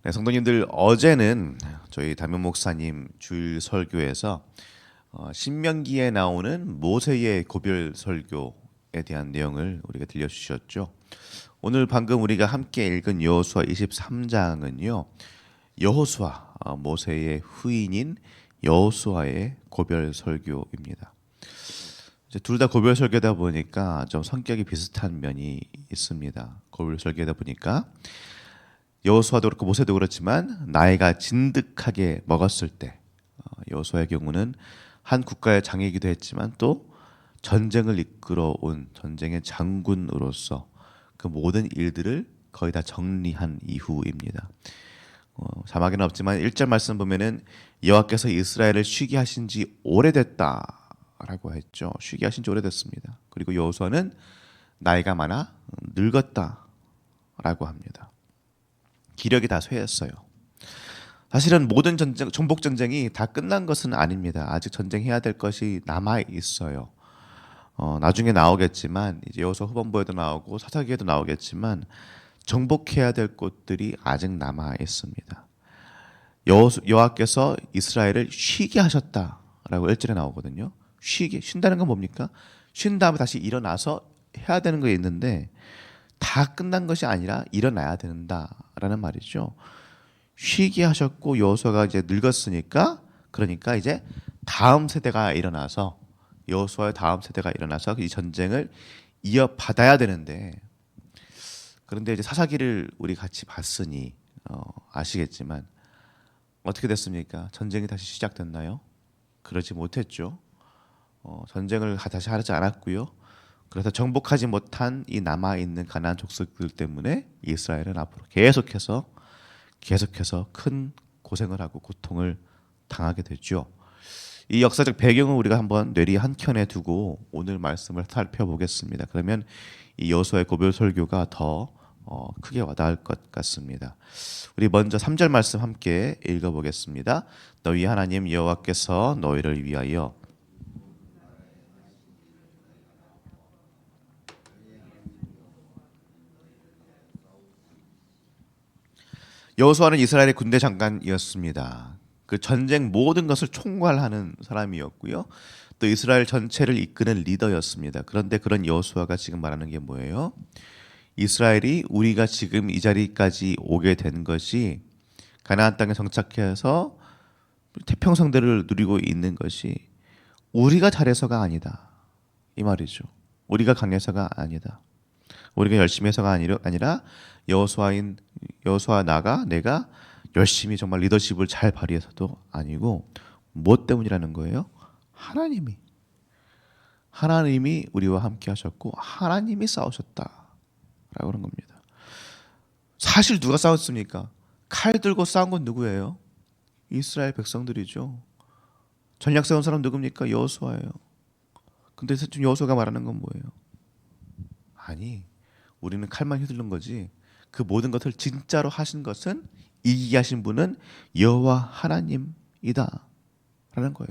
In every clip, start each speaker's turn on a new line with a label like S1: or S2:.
S1: 네, 성도님들 어제는 저희 담임 목사님 주일 설교에서 신명기에 나오는 모세의 고별 설교에 대한 내용을 우리가 들려주셨죠. 오늘 방금 우리가 함께 읽은 여호수아 23장은요. 여호수아 모세의 후인인 여호수아의 고별 설교입니다. 이제 둘 다 고별 설교다 보니까 좀 성격이 비슷한 면이 있습니다. 고별 설교다 보니까 여호수아도 그렇고 모세도 그렇지만 나이가 진득하게 먹었을 때 여호수아의 경우는 한 국가의 장이기도 했지만 또 전쟁을 이끌어온 전쟁의 장군으로서 그 모든 일들을 거의 다 정리한 이후입니다. 자막에는 없지만 1절 말씀 보면은 여호와께서 이스라엘을 쉬게 하신 지 오래됐다라고 했죠. 쉬게 하신 지 오래됐습니다. 그리고 여호수아는 나이가 많아 늙었다라고 합니다. 기력이 다 쇠했어요. 사실은 모든 전쟁, 정복 전쟁이 다 끝난 것은 아닙니다. 아직 전쟁해야 될 것이 남아 있어요. 나중에 나오겠지만 이제 여호수아 후반부에도 나오고 사사기에도 나오겠지만 정복해야 될 곳들이 아직 남아 있습니다. 여호와께서 이스라엘을 쉬게 하셨다라고 1절에 나오거든요. 쉰다는 건 뭡니까? 쉰 다음에 다시 일어나서 해야 되는 게 있는데 다 끝난 것이 아니라 일어나야 된다라는 말이죠. 쉬게 하셨고 여호수아가 이제 늙었으니까 그러니까 이제 다음 세대가 일어나서 여호수아의 다음 세대가 일어나서 이 전쟁을 이어받아야 되는데 그런데 이제 사사기를 우리 같이 봤으니 아시겠지만 어떻게 됐습니까? 전쟁이 다시 시작됐나요? 그러지 못했죠. 전쟁을 다시 하지 않았고요. 그래서 정복하지 못한 이 남아 있는 가나안 족속들 때문에 이스라엘은 앞으로 계속해서 큰 고생을 하고 고통을 당하게 됐죠. 이 역사적 배경을 우리가 한번 뇌리 한켠에 두고 오늘 말씀을 살펴보겠습니다. 그러면 이 여호수아의 고별 설교가 더 크게 와닿을 것 같습니다. 우리 먼저 3절 말씀 함께 읽어보겠습니다. 너희 하나님 여호와께서 너희를 위하여 여호수아는 이스라엘의 군대 장관이었습니다. 그 전쟁 모든 것을 총괄하는 사람이었고요. 또 이스라엘 전체를 이끄는 리더였습니다. 그런데 그런 여호수아가 지금 말하는 게 뭐예요? 이스라엘이 우리가 지금 이 자리까지 오게 된 것이 가나안 땅에 정착해서 태평성대를 누리고 있는 것이 우리가 잘해서가 아니다. 이 말이죠. 우리가 강해서가 아니다. 우리가 열심히 해서가 아니라 여호수아 나가 내가 열심히 정말 리더십을 잘 발휘해서도 아니고 무엇 때문이라는 거예요? 하나님이 우리와 함께 하셨고 하나님이 싸우셨다라고 하는 겁니다. 사실 누가 싸웠습니까? 칼 들고 싸운 건 누구예요? 이스라엘 백성들이죠. 전략 세운 사람 누굽니까? 여호수아예요. 근데 지금 여호수아가 말하는 건 뭐예요? 아니, 우리는 칼만 휘두른 거지. 그 모든 것을 진짜로 하신 것은 이기게 하신 분은 여호와 하나님이다 라는 거예요.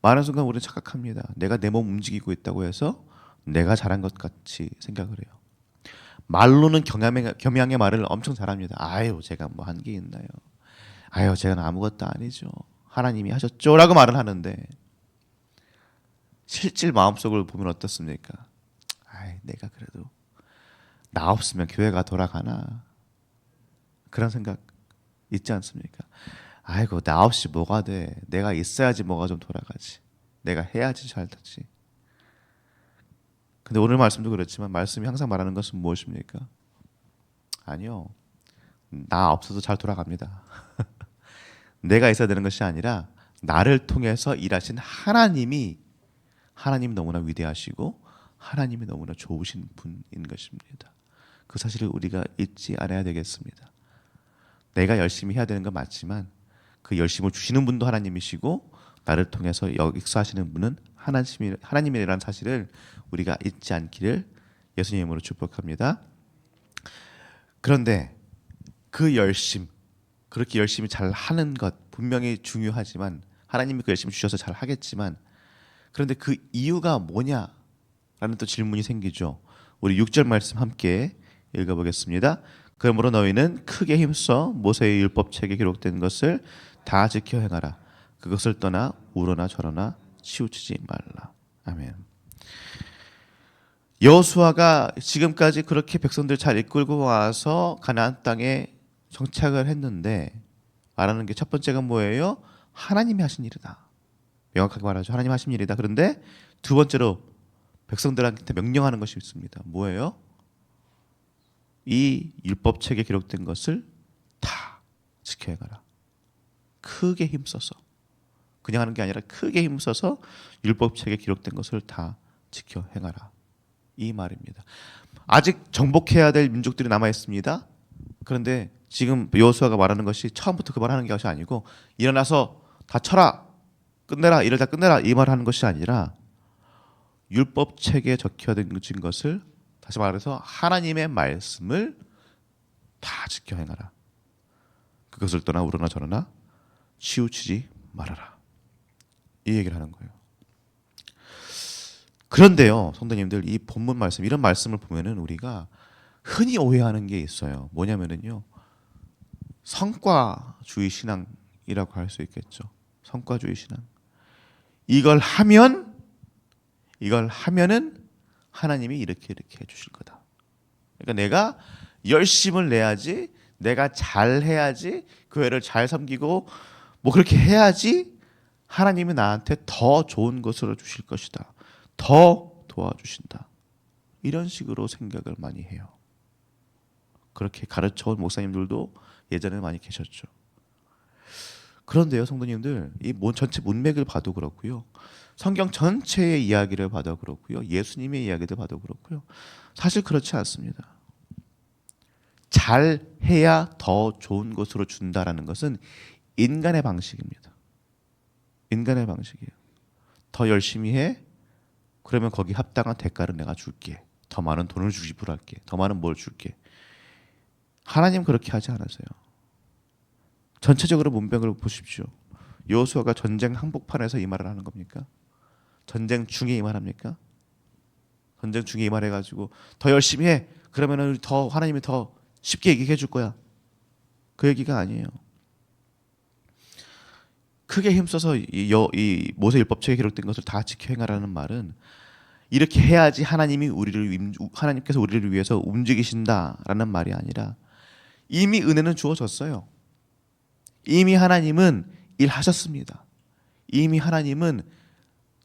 S1: 많은 순간 우리는 착각합니다. 내가 내 몸 움직이고 있다고 해서 내가 잘한 것 같이 생각을 해요. 말로는 겸양의 말을 엄청 잘합니다. 아유 제가 뭐 한 게 있나요? 아유 제가 아무것도 아니죠. 하나님이 하셨죠 라고 말을 하는데 실질 마음속을 보면 어떻습니까? 아이 내가 그래도 나 없으면 교회가 돌아가나 그런 생각 있지 않습니까? 아이고 나 없이 뭐가 돼? 내가 있어야지 뭐가 좀 돌아가지. 내가 해야지 잘 되지. 근데 오늘 말씀도 그렇지만 말씀이 항상 말하는 것은 무엇입니까? 아니요. 나 없어도 잘 돌아갑니다. 내가 있어야 되는 것이 아니라 나를 통해서 일하신 하나님이 너무나 위대하시고 하나님이 너무나 좋으신 분인 것입니다. 그 사실을 우리가 잊지 않아야 되겠습니다. 내가 열심히 해야 되는 건 맞지만 그 열심을 주시는 분도 하나님이시고 나를 통해서 역사하시는 분은 하나님이라는 사실을 우리가 잊지 않기를 예수님의 이름으로 축복합니다. 그런데 그 그렇게 열심히 잘 하는 것 분명히 중요하지만 하나님이 그 열심히 주셔서 잘 하겠지만 그런데 그 이유가 뭐냐라는 또 질문이 생기죠. 우리 6절 말씀 함께 읽어보겠습니다. 그러므로 너희는 크게 힘써 모세의 율법책에 기록된 것을 다 지켜 행하라. 그것을 떠나 우러나 저러나 치우치지 말라. 아멘. 여호수아가 지금까지 그렇게 백성들 잘 이끌고 와서 가나안 땅에 정착을 했는데 말하는 게 첫 번째가 뭐예요? 하나님이 하신 일이다. 명확하게 말하죠. 하나님 하신 일이다. 그런데 두 번째로 백성들한테 명령하는 것이 있습니다. 뭐예요? 이 율법책에 기록된 것을 다 지켜 행하라. 크게 힘써서. 그냥 하는 게 아니라 크게 힘써서 율법책에 기록된 것을 다 지켜 행하라. 이 말입니다. 아직 정복해야 될 민족들이 남아 있습니다. 그런데 지금 여호수아가 말하는 것이 처음부터 그 말하는 것이 아니고 일어나서 다 쳐라, 끝내라, 일을 다 끝내라 이 말하는 것이 아니라 율법책에 적혀진 것을 다시 말해서 하나님의 말씀을 다 지켜 행하라. 그것을 떠나 우러나 저러나 치우치지 말아라. 이 얘기를 하는 거예요. 그런데요, 성도님들, 이 본문 말씀, 이런 말씀을 보면은 우리가 흔히 오해하는 게 있어요. 뭐냐면은요, 성과주의 신앙이라고 할 수 있겠죠. 성과주의 신앙. 이걸 하면은 하나님이 이렇게 해주실 거다. 그러니까 내가 열심을 내야지, 내가 잘 해야지, 교회를 잘 섬기고 뭐 그렇게 해야지 하나님이 나한테 더 좋은 것으로 주실 것이다. 더 도와주신다. 이런 식으로 생각을 많이 해요. 그렇게 가르쳐온 목사님들도 예전에 많이 계셨죠. 그런데요, 성도님들, 이 전체 문맥을 봐도 그렇고요, 성경 전체의 이야기를 봐도 그렇고요, 예수님의 이야기를 봐도 그렇고요, 사실 그렇지 않습니다. 잘 해야 더 좋은 것으로 준다라는 것은 인간의 방식입니다. 인간의 방식이에요. 더 열심히 해. 그러면 거기 합당한 대가를 내가 줄게. 더 많은 돈을 지불할게. 더 많은 뭘 줄게. 하나님 그렇게 하지 않으세요. 전체적으로 문맥을 보십시오. 여호수아가 전쟁 한복판에서 이 말을 하는 겁니까? 전쟁 중에 이 말합니까? 전쟁 중에 이 말해가지고 더 열심히 해. 그러면 더 하나님이 더 쉽게 얘기해 줄 거야. 그 얘기가 아니에요. 크게 힘써서 이 모세율법책에 기록된 것을 다 지켜 행하라는 말은 이렇게 해야지 하나님께서 우리를 위해서 움직이신다라는 말이 아니라 이미 은혜는 주어졌어요. 이미 하나님은 일하셨습니다. 이미 하나님은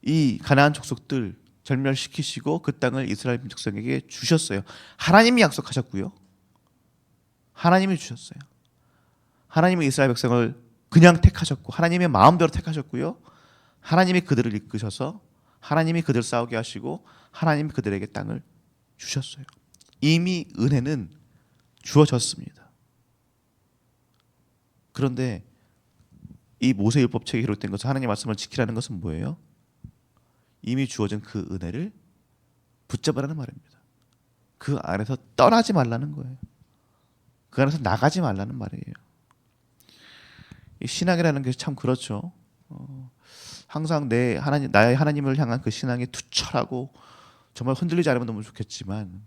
S1: 이 가나안 족속들 절멸시키시고 그 땅을 이스라엘 민족에게 주셨어요. 하나님이 약속하셨고요. 하나님이 주셨어요. 하나님은 이스라엘 백성을 그냥 택하셨고 하나님의 마음대로 택하셨고요. 하나님이 그들을 이끄셔서 하나님이 그들 싸우게 하시고 하나님이 그들에게 땅을 주셨어요. 이미 은혜는 주어졌습니다. 그런데 이 모세율법책에 기록된 것은 하나님의 말씀을 지키라는 것은 뭐예요? 이미 주어진 그 은혜를 붙잡으라는 말입니다. 그 안에서 떠나지 말라는 거예요. 그 안에서 나가지 말라는 말이에요. 이 신앙이라는 게 참 그렇죠. 항상 나의 하나님을 향한 그 신앙이 투철하고 정말 흔들리지 않으면 너무 좋겠지만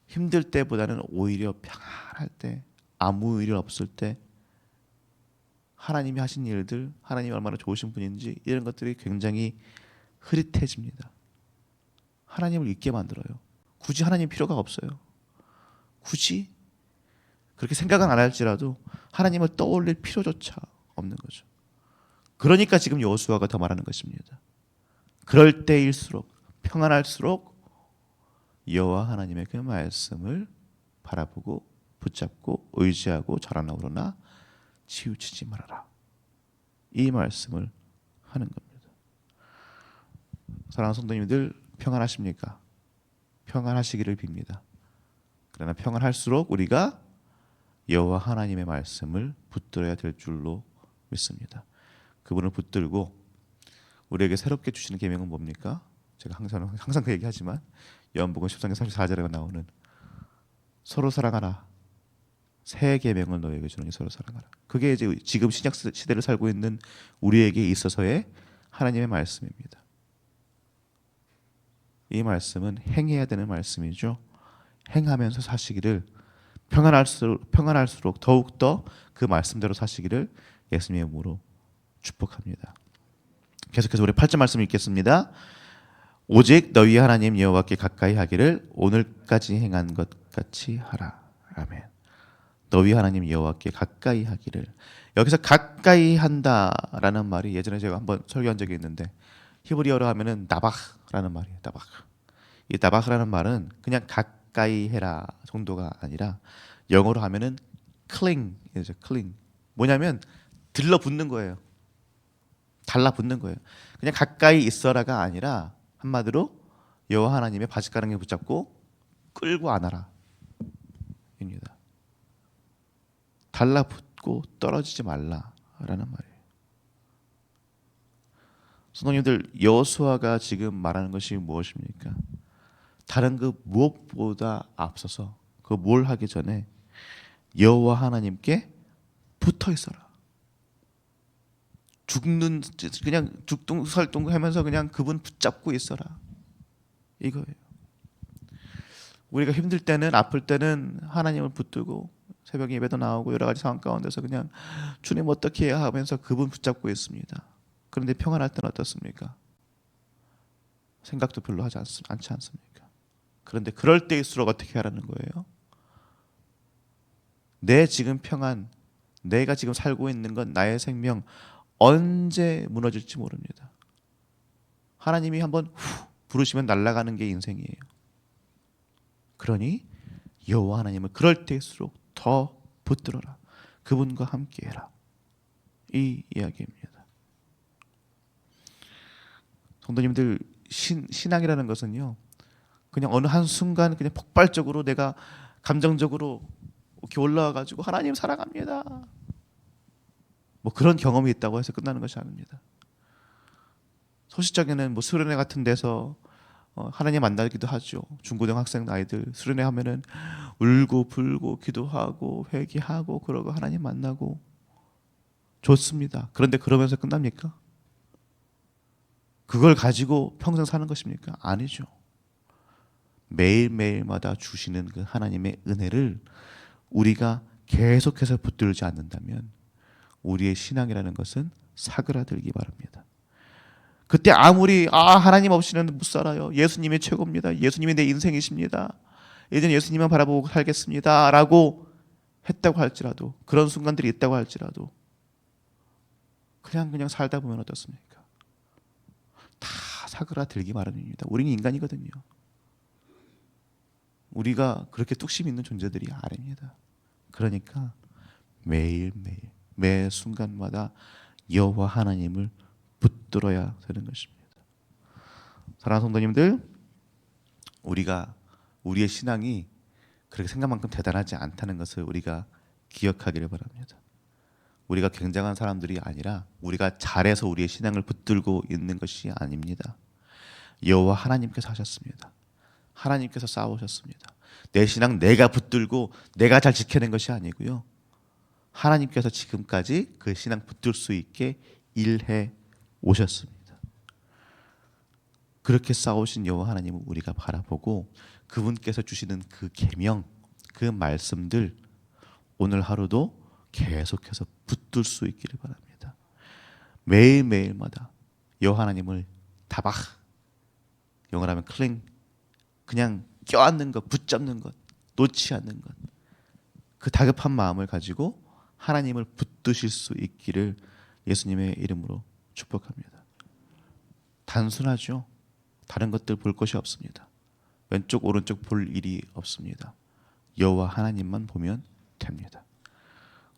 S1: 힘들 때보다는 오히려 평안할 때, 아무 일 없을 때 하나님이 하신 일들, 하나님이 얼마나 좋으신 분인지 이런 것들이 굉장히 흐릿해집니다. 하나님을 잊게 만들어요. 굳이 하나님 필요가 없어요. 굳이 그렇게 생각은 안 할지라도 하나님을 떠올릴 필요조차 없는 거죠. 그러니까 지금 여호수아가 더 말하는 것입니다. 그럴 때일수록 평안할수록 여호와 하나님의 그 말씀을 바라보고 붙잡고 의지하고 절하나 우러나 치우치지 말아라. 이 말씀을 하는 겁니다. 사랑하는 성도님들, 평안하십니까? 평안하시기를 빕니다. 그러나 평안할수록 우리가 여호와 하나님의 말씀을 붙들어야 될 줄로 믿습니다. 그분을 붙들고 우리에게 새롭게 주시는 계명은 뭡니까? 제가 항상 그 얘기하지만 요한복음 10장 34절에 나오는 서로 사랑하라. 새 계명을 너에게 주노니 서로 사랑하라. 그게 이제 지금 신약 시대를 살고 있는 우리에게 있어서의 하나님의 말씀입니다. 이 말씀은 행해야 되는 말씀이죠. 행하면서 사시기를 평안할수록 더욱더 그 말씀대로 사시기를 예수님의 이름으로 축복합니다. 계속해서 우리 8절 말씀 읽겠습니다. 오직 너희 하나님 여호와께 가까이 하기를 오늘까지 행한 것 같이 하라. 아멘. 너희 하나님 여호와께 가까이 하기를. 여기서 가까이 한다라는 말이 예전에 제가 한번 설교한 적이 있는데 히브리어로 하면은 나바흐라는 말이에요. 나바흐. 이 나바흐라는 말은 그냥 가까이 해라 정도가 아니라 영어로 하면은 클링이죠. 클링. 뭐냐면 들러붙는 거예요. 달라붙는 거예요. 그냥 가까이 있어라가 아니라 한마디로 여호와 하나님의 바짓가랑이를 붙잡고 끌고 안아라 입니다. 달라붙고 떨어지지 말라라는 말이에요. 성도님들, 여호수아가 지금 말하는 것이 무엇입니까? 다른 그 무엇보다 앞서서 그 뭘 하기 전에 여호와 하나님께 붙어 있어라. 죽는 그냥 죽둥살둥 하면서 그냥 그분 붙잡고 있어라. 이거예요. 우리가 힘들 때는 아플 때는 하나님을 붙들고 새벽 예배도 나오고 여러 가지 상황 가운데서 그냥 주님 어떻게 해야 하면서 그분 붙잡고 있습니다. 그런데 평안할 때는 어떻습니까? 생각도 별로 하지 않지 않습니까? 그런데 그럴 때일수록 어떻게 하라는 거예요? 내 지금 평안, 내가 지금 살고 있는 건 나의 생명 언제 무너질지 모릅니다. 하나님이 한번 부르시면 날아가는 게 인생이에요. 그러니 여호와 하나님을 그럴 때일수록 더 붙들어라. 그분과 함께해라. 이 이야기입니다. 성도님들, 신앙이라는 것은요, 그냥 어느 한 순간 그냥 폭발적으로 내가 감정적으로 이렇게 올라와가지고 하나님 사랑합니다. 뭐 그런 경험이 있다고 해서 끝나는 것이 아닙니다. 소시적에는 뭐 수련회 같은 데서 하나님 만나기도 하죠. 중고등학생 아이들 수련회 하면은 울고 불고 기도하고 회개하고 그러고 하나님 만나고 좋습니다. 그런데 그러면서 끝납니까? 그걸 가지고 평생 사는 것입니까? 아니죠. 매일매일마다 주시는 그 하나님의 은혜를 우리가 계속해서 붙들지 않는다면 우리의 신앙이라는 것은 사그라들기 바랍니다. 그때 아무리 하나님 없이는 못 살아요. 예수님이 최고입니다. 예수님이 내 인생이십니다. 이제 예수님만 바라보고 살겠습니다. 라고 했다고 할지라도, 그런 순간들이 있다고 할지라도 그냥 살다 보면 어떻습니까? 다 사그라들기 마련입니다. 우리는 인간이거든요. 우리가 그렇게 뚝심 있는 존재들이 아닙니다. 그러니까 매일매일 매 순간마다 여호와 하나님을 붙들어야 되는 것입니다. 사랑하는 성도님들, 우리의 신앙이 그렇게 생각만큼 대단하지 않다는 것을 우리가 기억하기를 바랍니다. 우리가 굉장한 사람들이 아니라 우리가 잘해서 우리의 신앙을 붙들고 있는 것이 아닙니다. 여호와 하나님께서 하셨습니다. 하나님께서 싸우셨습니다. 내 신앙 내가 붙들고 내가 잘 지켜낸 것이 아니고요. 하나님께서 지금까지 그 신앙 붙들 수 있게 일해 오셨습니다. 그렇게 싸우신 여호와 하나님을 우리가 바라보고 그분께서 주시는 그 계명, 그 말씀들 오늘 하루도 계속해서 붙들 수 있기를 바랍니다. 매일매일마다 여호와 하나님을 다박, 영어로 하면 클링, 그냥 껴안는 것, 붙잡는 것, 놓지 않는 것, 그 다급한 마음을 가지고 하나님을 붙드실 수 있기를 예수님의 이름으로 축복합니다. 단순하죠. 다른 것들 볼 것이 없습니다. 왼쪽 오른쪽 볼 일이 없습니다. 여호와 하나님만 보면 됩니다.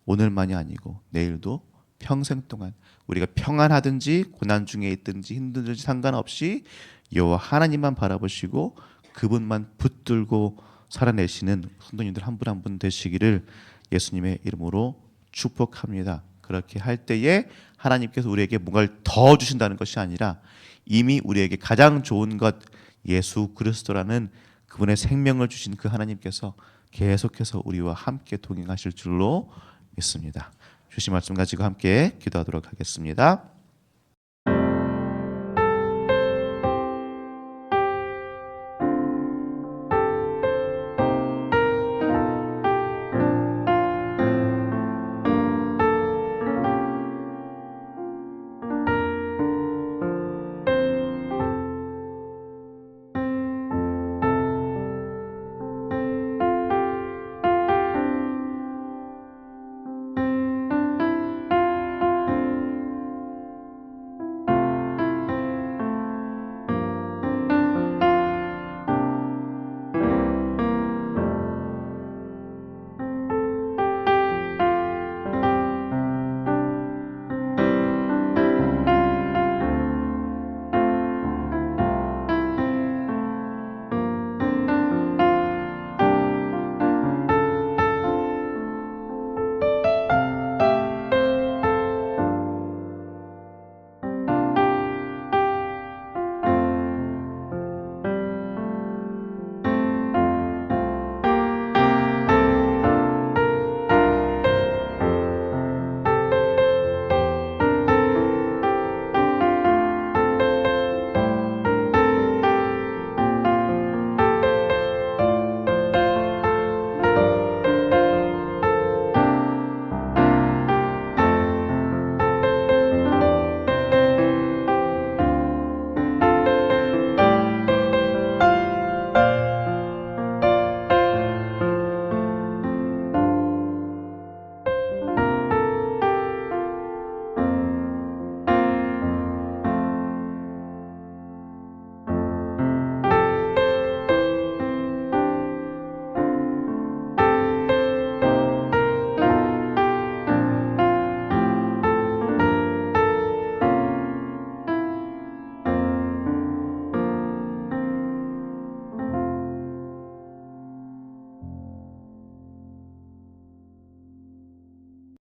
S1: 오늘만이 아니고 내일도 평생 동안 우리가 평안하든지 고난 중에 있든지 힘든지 상관없이 여호와 하나님만 바라보시고 그분만 붙들고 살아내시는 성도님들 한 분 한 분 되시기를 예수님의 이름으로 축복합니다. 그렇게 할 때에 하나님께서 우리에게 뭔가를 더 주신다는 것이 아니라 이미 우리에게 가장 좋은 것 예수 그리스도라는 그분의 생명을 주신 그 하나님께서 계속해서 우리와 함께 동행하실 줄로 믿습니다. 주신 말씀 가지고 함께 기도하도록 하겠습니다.